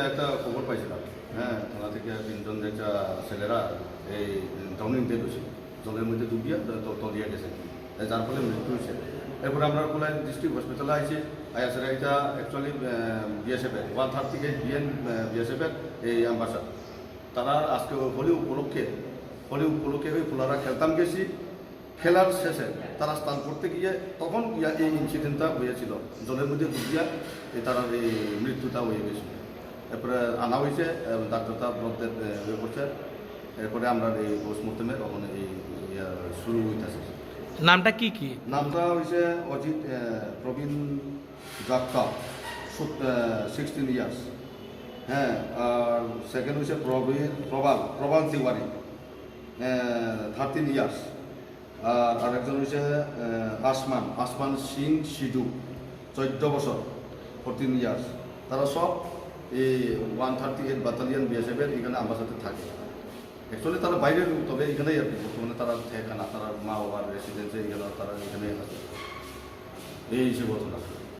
একটা খবর পাইছিলাম, হ্যাঁ, থানা থেকে তিনজন একটা ছেলেরা এই ডাউনিংতে গেছে, জলের মধ্যে ডুবিয়ে তলিয়ে গেছে, যার ফলে মৃত্যু হয়েছে। এরপরে আমরা কোলাই ডিস্ট্রিক্ট হসপিটালে আইছি, আইসে এটা অ্যাকচুয়ালি বিএসএফের 138 বিএসএফের এই অ্যাম্বাসাডার। তারা আজকে হোলি উপলক্ষে ওই ফুলারা খেলতাম গেছি, খেলার শেষে তারা স্নান করতে গিয়ে তখন এই ইনসিডেন্টটা হয়েছিল, জলের মধ্যে ডুবিয়া তারা এই মৃত্যুটা হয়ে গেছিল। এরপরে আনা হয়েছে, ডাক্তারটা ব্লডের ইয়ে করছে। এরপরে আমরা এই পোস্টমর্টমের ওখানে এই শুরু হইতেছে। নামটা কি কি? নামটা হয়েছে অজিত প্রবীণ যাত্রা, 16 ইয়ার্স। হ্যাঁ, আর সেকেন্ড হয়েছে প্রবাল তিওয়ারি, 13 ইয়ার্স। আর আরেকজন হয়েছে আসমান সিং সিধু, 14 বছর, 14 ইয়ার্স। তারা সব এই 138 ব্যাটালিয়ন বিএসএফের এখানে অ্যাম্বাসাডার থাকে। অ্যাকচুয়ালি তারা বাইরের, তবে এখানেই আর কি বর্তমানে তারা থাকে না, তারা মা বাবার রেসিডেন্সে এখানে তারা এখানেই আছে। এই হিসেবে ঘটনা।